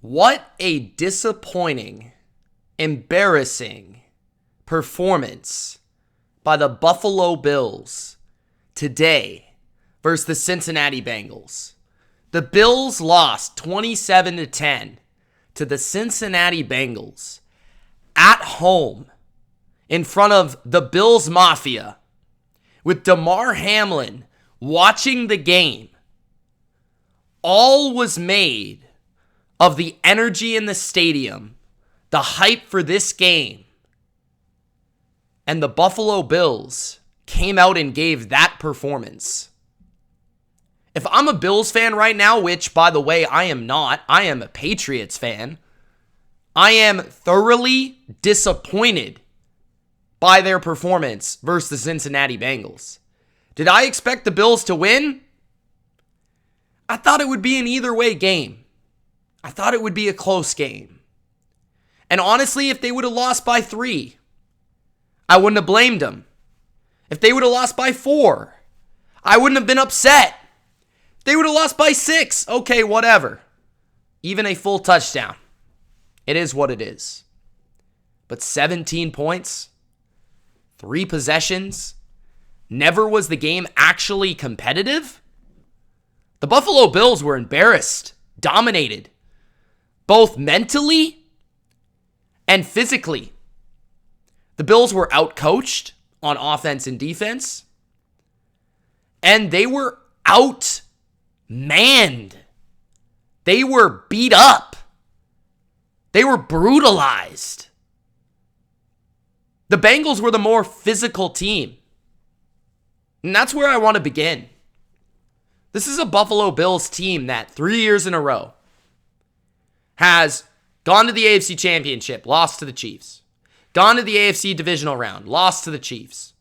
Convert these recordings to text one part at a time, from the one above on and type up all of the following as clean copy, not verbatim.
What a disappointing, embarrassing performance by the Buffalo Bills today versus the Cincinnati Bengals. The Bills lost 27-10 to the Cincinnati Bengals at home in front of the Bills Mafia with Damar Hamlin watching the game. All was made of the energy in the stadium, the hype for this game. And the Buffalo Bills came out and gave that performance. If I'm a Bills fan right now, which, by the way, I am not, I am a Patriots fan, I am thoroughly disappointed by their performance versus the Cincinnati Bengals. Did I expect the Bills to win? I thought it would be an either way game. I thought it would be a close game. And honestly, if they would have lost by 3, I wouldn't have blamed them. If they would have lost by 4, I wouldn't have been upset. If they would have lost by 6, okay, whatever. Even a full touchdown. It is what it is. But 17 points, 3 possessions, never was the game actually competitive? The Buffalo Bills were embarrassed, dominated, both mentally and physically. The Bills were outcoached on offense and defense, and they were outmanned. They were beat up. They were brutalized. The Bengals were the more physical team. And that's where I want to begin. This is a Buffalo Bills team that 3 years in a row has gone to the AFC Championship, lost to the Chiefs. Gone to the AFC Divisional Round, lost to the Chiefs.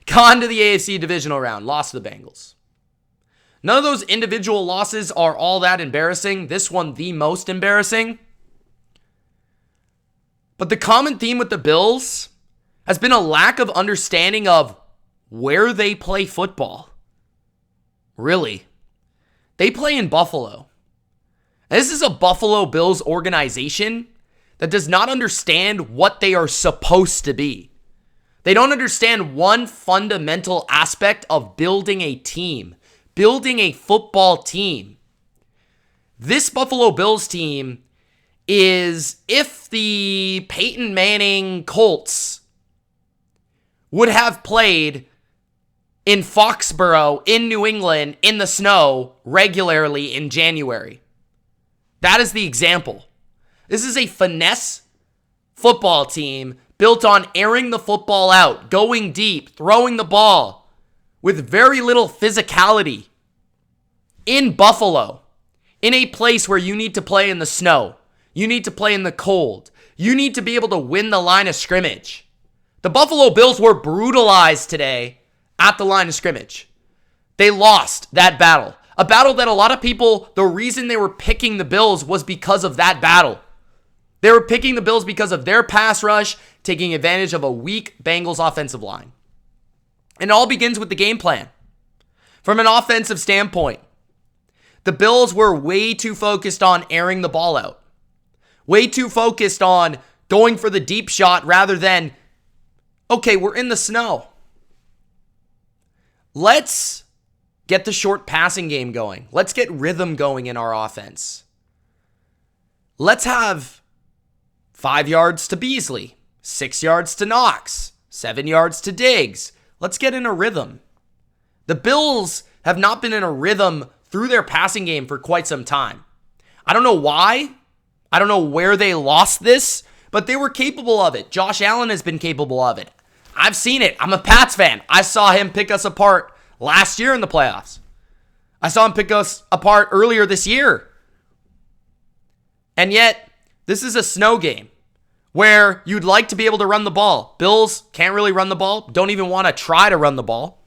Gone to the AFC Divisional Round, lost to the Bengals. None of those individual losses are all that embarrassing. This one, the most embarrassing. But the common theme with the Bills has been a lack of understanding of where they play football. Really. They play in Buffalo. This is a Buffalo Bills organization that does not understand what they are supposed to be. They don't understand one fundamental aspect of building a team, building a football team. This Buffalo Bills team is if the Peyton Manning Colts would have played in Foxborough, in New England, in the snow regularly in January. That is the example. This is a finesse football team built on airing the football out, going deep, throwing the ball with very little physicality in Buffalo, in a place where you need to play in the snow. You need to play in the cold. You need to be able to win the line of scrimmage. The Buffalo Bills were brutalized today at the line of scrimmage. They lost that battle. A battle that a lot of people, the reason they were picking the Bills was because of that battle. They were picking the Bills because of their pass rush, taking advantage of a weak Bengals offensive line. And it all begins with the game plan. From an offensive standpoint, the Bills were way too focused on airing the ball out. Way too focused on going for the deep shot rather than, okay, we're in the snow. Let's get the short passing game going. Let's get rhythm going in our offense. Let's have 5 yards to Beasley, 6 yards to Knox, 7 yards to Diggs. Let's get in a rhythm. The Bills have not been in a rhythm through their passing game for quite some time. I don't know why. I don't know where they lost this, but they were capable of it. Josh Allen has been capable of it. I've seen it. I'm a Pats fan. I saw him pick us apart last year in the playoffs. I saw him pick us apart earlier this year. And yet, this is a snow game where you'd like to be able to run the ball. Bills can't really run the ball, don't even want to try to run the ball.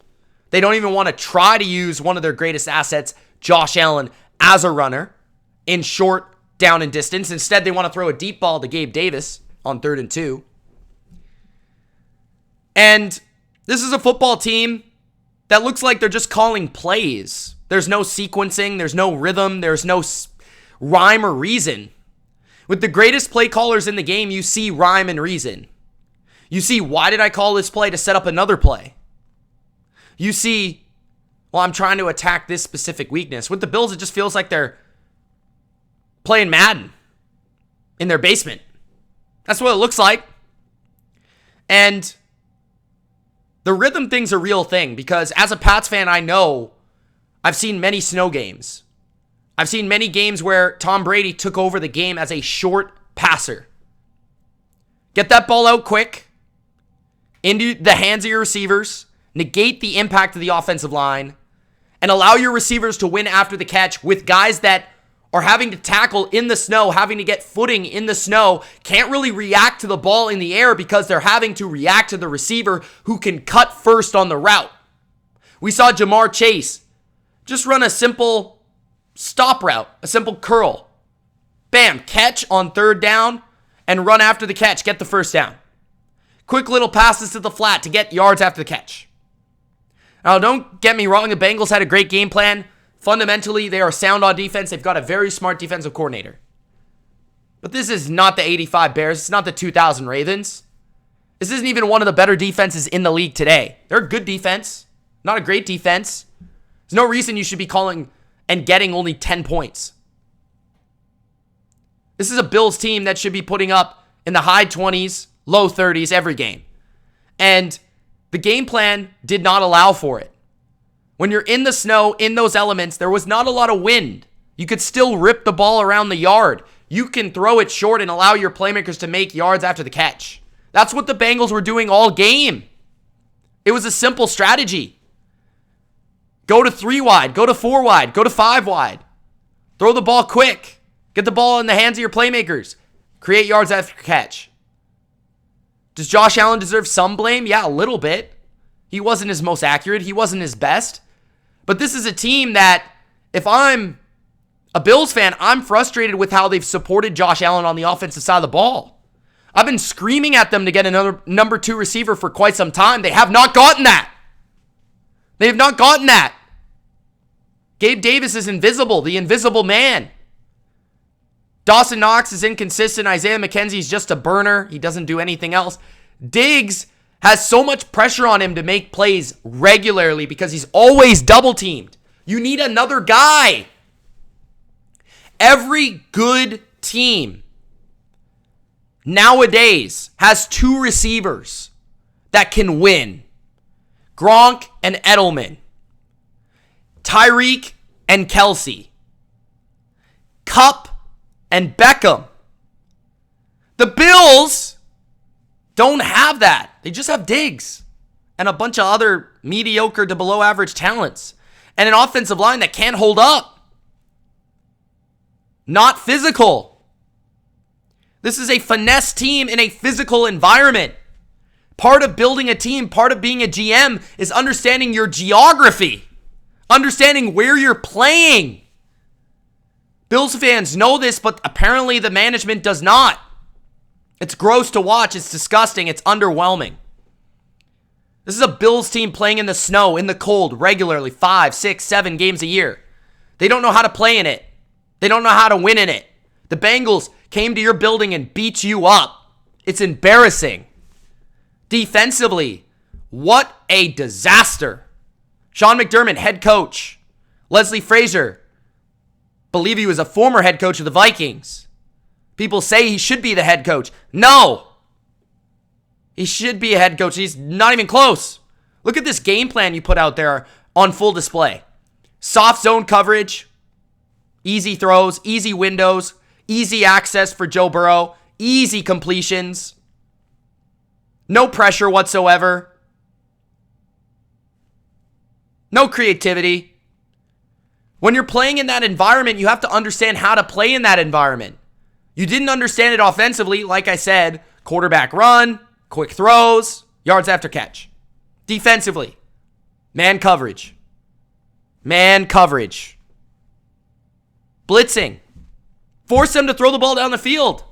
They don't even want to try to use one of their greatest assets, Josh Allen, as a runner in short down and distance. Instead, they want to throw a deep ball to Gabe Davis on 3rd and 2. And this is a football team that looks like they're just calling plays. There's no sequencing. There's no rhythm. There's no rhyme or reason. With the greatest play callers in the game, you see rhyme and reason. You see, why did I call this play to set up another play? You see, well, I'm trying to attack this specific weakness. With the Bills, it just feels like they're playing Madden in their basement. That's what it looks like. And the rhythm thing's a real thing because as a Pats fan, I know I've seen many snow games. I've seen many games where Tom Brady took over the game as a short passer. Get that ball out quick into the hands of your receivers, negate the impact of the offensive line, and allow your receivers to win after the catch with guys that are having to tackle in the snow, having to get footing in the snow, can't really react to the ball in the air because they're having to react to the receiver who can cut first on the route. We saw Jamar Chase just run a simple stop route, a simple curl. Bam, catch on third down and run after the catch, get the first down. Quick little passes to the flat to get yards after the catch. Now, don't get me wrong, the Bengals had a great game plan. Fundamentally, they are sound on defense. They've got a very smart defensive coordinator. But this is not the 85 Bears. It's not the 2000 Ravens. This isn't even one of the better defenses in the league today. They're a good defense, not a great defense. There's no reason you should be calling and getting only 10 points. This is a Bills team that should be putting up in the high 20s, low 30s every game. And the game plan did not allow for it. When you're in the snow, in those elements, there was not a lot of wind. You could still rip the ball around the yard. You can throw it short and allow your playmakers to make yards after the catch. That's what the Bengals were doing all game. It was a simple strategy. Go to 3 wide, go to 4 wide, go to 5 wide. Throw the ball quick. Get the ball in the hands of your playmakers. Create yards after catch. Does Josh Allen deserve some blame? Yeah, a little bit. He wasn't his most accurate. He wasn't his best. But this is a team that, if I'm a Bills fan, I'm frustrated with how they've supported Josh Allen on the offensive side of the ball. I've been screaming at them to get another number 2 receiver for quite some time. They have not gotten that. They have not gotten that. Gabe Davis is invisible, the invisible man. Dawson Knox is inconsistent. Isaiah McKenzie's just a burner. He doesn't do anything else. Diggs has so much pressure on him to make plays regularly because he's always double teamed. You need another guy. Every good team nowadays has 2 receivers that can win. Gronk and Edelman. Tyreek and Kelsey. Kupp and Beckham. The Bills don't have that. They just have Diggs and a bunch of other mediocre to below average talents and an offensive line that can't hold up. Not physical. This is a finesse team in a physical environment. Part of building a team, part of being a GM is understanding your geography, understanding where you're playing. Bills fans know this, but apparently the management does not. It's gross to watch. It's disgusting. It's underwhelming. This is a Bills team playing in the snow, in the cold, regularly, 5, 6, 7 games a year. They don't know how to play in it. They don't know how to win in it. The Bengals came to your building and beat you up. It's embarrassing. Defensively, what a disaster. Sean McDermott, head coach. Leslie Frazier, believe he was a former head coach of the Vikings. People say he should be the head coach. No. He should be a head coach. He's not even close. Look at this game plan you put out there on full display. Soft zone coverage, easy throws, easy windows, easy access for Joe Burrow, easy completions, no pressure whatsoever, no creativity. When you're playing in that environment, you have to understand how to play in that environment. You didn't understand it offensively, like I said, quarterback run, quick throws, yards after catch. Defensively, man coverage. Man coverage. Blitzing. Force them to throw the ball down the field.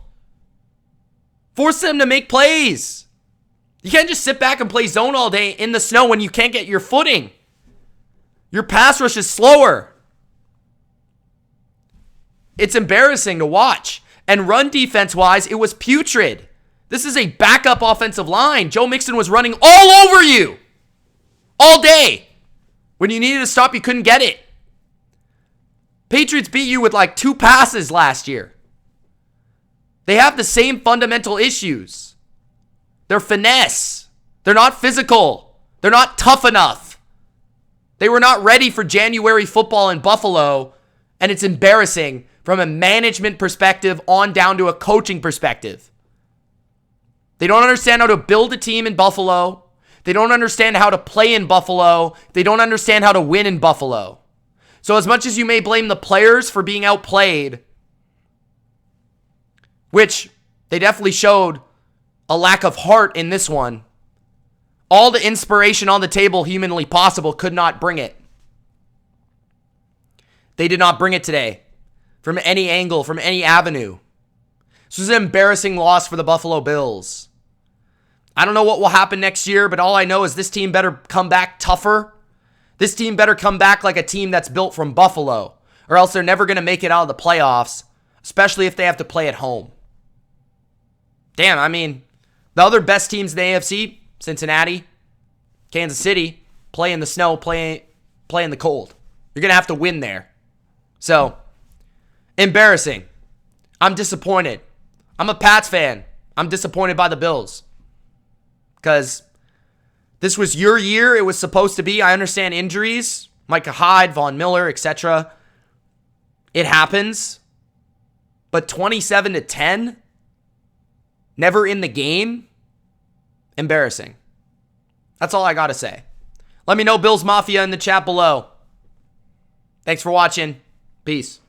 Force them to make plays. You can't just sit back and play zone all day in the snow when you can't get your footing. Your pass rush is slower. It's embarrassing to watch. And run defense-wise, it was putrid. This is a backup offensive line. Joe Mixon was running all over you all day. When you needed to stop, you couldn't get it. Patriots beat you with like 2 passes last year. They have the same fundamental issues. They're finesse. They're not physical. They're not tough enough. They were not ready for January football in Buffalo, and it's embarrassing from a management perspective on down to a coaching perspective. They don't understand how to build a team in Buffalo. They don't understand how to play in Buffalo. They don't understand how to win in Buffalo. So as much as you may blame the players for being outplayed, which they definitely showed a lack of heart in this one, all the inspiration on the table humanly possible could not bring it. They did not bring it today from any angle, from any avenue. This was an embarrassing loss for the Buffalo Bills. I don't know what will happen next year, but all I know is this team better come back tougher. This team better come back like a team that's built from Buffalo, or else they're never going to make it out of the playoffs, especially if they have to play at home. Damn, I mean, the other best teams in the AFC, Cincinnati, Kansas City, play in the snow, play in the cold. You're going to have to win there. So, embarrassing. I'm disappointed. I'm a Pats fan. I'm disappointed by the Bills. Because this was your year. It was supposed to be. I understand injuries. Micah Hyde, Von Miller, etc. It happens. But 27-10? Never in the game? Embarrassing. That's all I got to say. Let me know, Bills Mafia, in the chat below. Thanks for watching. Peace.